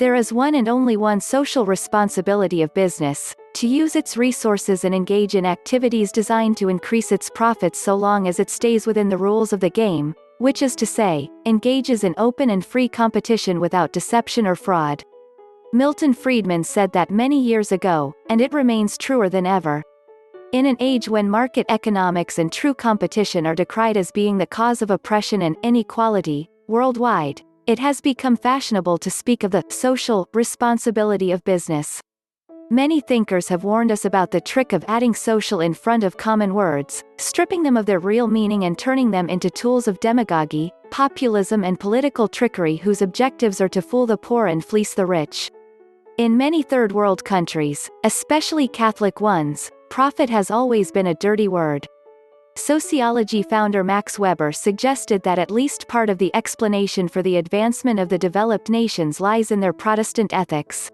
There is one and only one social responsibility of business: to use its resources and engage in activities designed to increase its profits so long as it stays within the rules of the game, which is to say, engages in open and free competition without deception or fraud. Milton Friedman said that many years ago, and it remains truer than ever. In an age when market economics and true competition are decried as being the cause of oppression and inequality worldwide, it has become fashionable to speak of the social responsibility of business. Many thinkers have warned us about the trick of adding social in front of common words, stripping them of their real meaning and turning them into tools of demagoguery, populism and political trickery whose objectives are to fool the poor and fleece the rich. In many third world countries, especially Catholic ones, profit has always been a dirty word. Sociology founder Max Weber suggested that at least part of the explanation for the advancement of the developed nations lies in their Protestant ethics.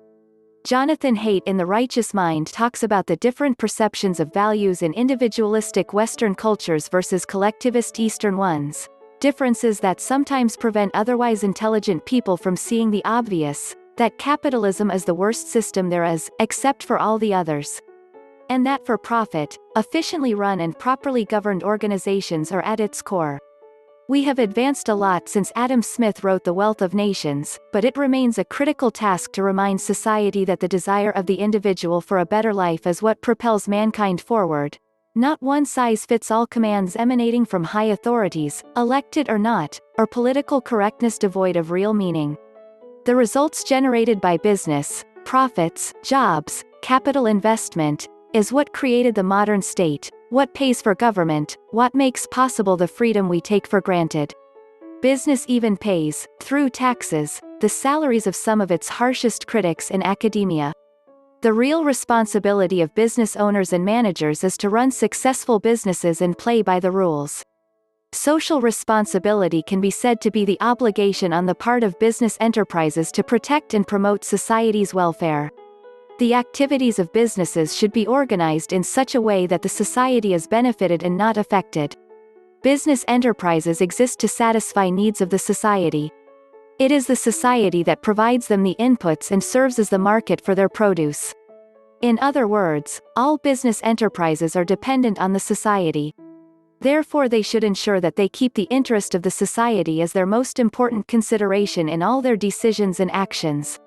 Jonathan Haidt in The Righteous Mind talks about the different perceptions of values in individualistic Western cultures versus collectivist Eastern ones, differences that sometimes prevent otherwise intelligent people from seeing the obvious, that capitalism is the worst system there is, except for all the others. And that for profit, efficiently run and properly governed organizations are at its core. We have advanced a lot since Adam Smith wrote The Wealth of Nations, but it remains a critical task to remind society that the desire of the individual for a better life is what propels mankind forward, not one-size-fits-all commands emanating from high authorities, elected or not, or political correctness devoid of real meaning. The results generated by business, profits, jobs, capital investment, is what created the modern state, what pays for government, what makes possible the freedom we take for granted. Business even pays, through taxes, the salaries of some of its harshest critics in academia. The real responsibility of business owners and managers is to run successful businesses and play by the rules. Social responsibility can be said to be the obligation on the part of business enterprises to protect and promote society's welfare. The activities of businesses should be organized in such a way that the society is benefited and not affected. Business enterprises exist to satisfy needs of the society. It is the society that provides them the inputs and serves as the market for their produce. In other words, all business enterprises are dependent on the society. Therefore they should ensure that they keep the interest of the society as their most important consideration in all their decisions and actions.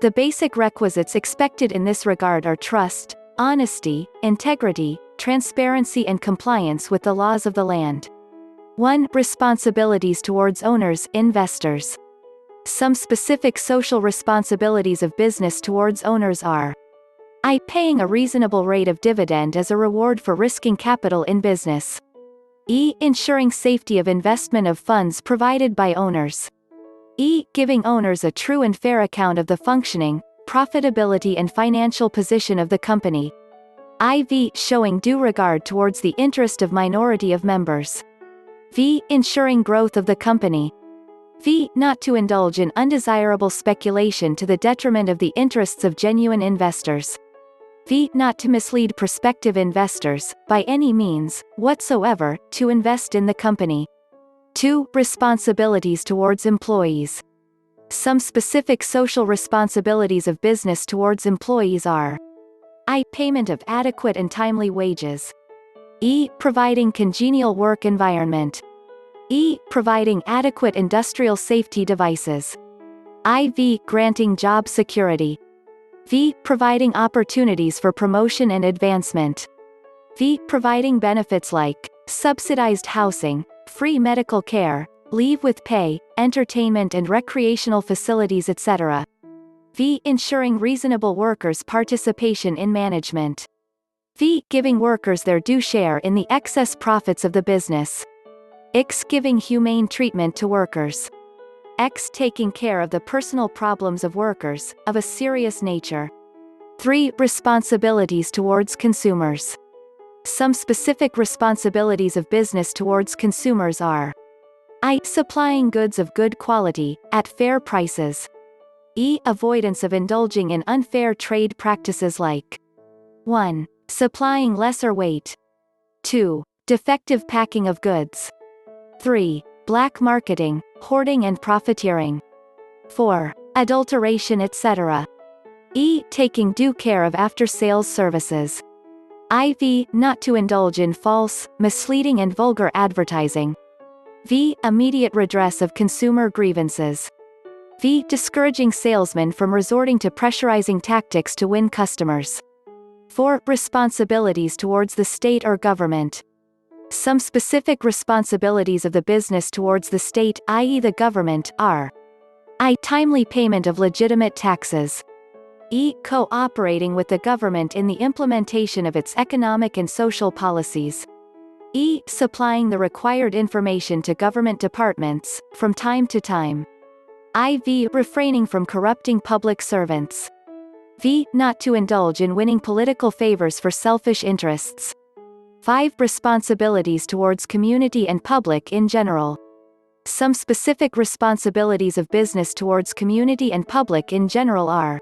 The basic requisites expected in this regard are trust, honesty, integrity, transparency and compliance with the laws of the land. 1. Responsibilities towards owners, investors. Some specific social responsibilities of business towards owners are: I. Paying a reasonable rate of dividend as a reward for risking capital in business. E. Ensuring safety of investment of funds provided by owners. E. Giving owners a true and fair account of the functioning, profitability and financial position of the company. IV. Showing due regard towards the interest of minority of members. V. Ensuring growth of the company. V. Not to indulge in undesirable speculation to the detriment of the interests of genuine investors. V. Not to mislead prospective investors, by any means whatsoever, to invest in the company. 2. Responsibilities towards employees. Some specific social responsibilities of business towards employees are: I. Payment of adequate and timely wages. E. Providing congenial work environment. E. Providing adequate industrial safety devices. IV. Granting job security. V. Providing opportunities for promotion and advancement. V. Providing benefits like subsidized housing, free medical care, leave with pay, entertainment and recreational facilities etc. V. Ensuring reasonable workers' participation in management. V. Giving workers their due share in the excess profits of the business. X. Giving humane treatment to workers. X. Taking care of the personal problems of workers, of a serious nature. 3. Responsibilities towards consumers. Some specific responsibilities of business towards consumers are: I. Supplying goods of good quality, at fair prices. E. Avoidance of indulging in unfair trade practices like: 1. Supplying lesser weight. 2. Defective packing of goods. 3. Black marketing, hoarding and profiteering. 4. adulteration, etc. E. Taking due care of after-sales services. IV. Not to indulge in false, misleading and vulgar advertising. V. Immediate redress of consumer grievances. V. Discouraging salesmen from resorting to pressurizing tactics to win customers. 4. Responsibilities towards the state or government. Some specific responsibilities of the business towards the state, i.e. the government, are: I. Timely payment of legitimate taxes. E. Cooperating with the government in the implementation of its economic and social policies. E. Supplying the required information to government departments, from time to time. IV. Refraining from corrupting public servants. V. Not to indulge in winning political favors for selfish interests. 5. Responsibilities towards community and public in general. Some specific responsibilities of business towards community and public in general are: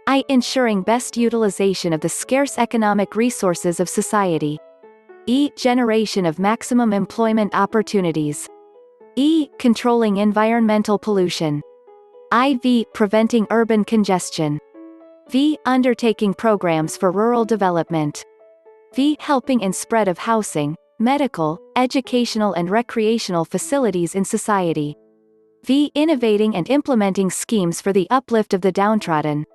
I. Ensuring best utilization of the scarce economic resources of society. E. Generation of maximum employment opportunities. E. Controlling environmental pollution. IV. Preventing urban congestion. V. Undertaking programs for rural development. V. Helping in spread of housing, medical, educational and recreational facilities in society. V. Innovating and implementing schemes for the uplift of the downtrodden.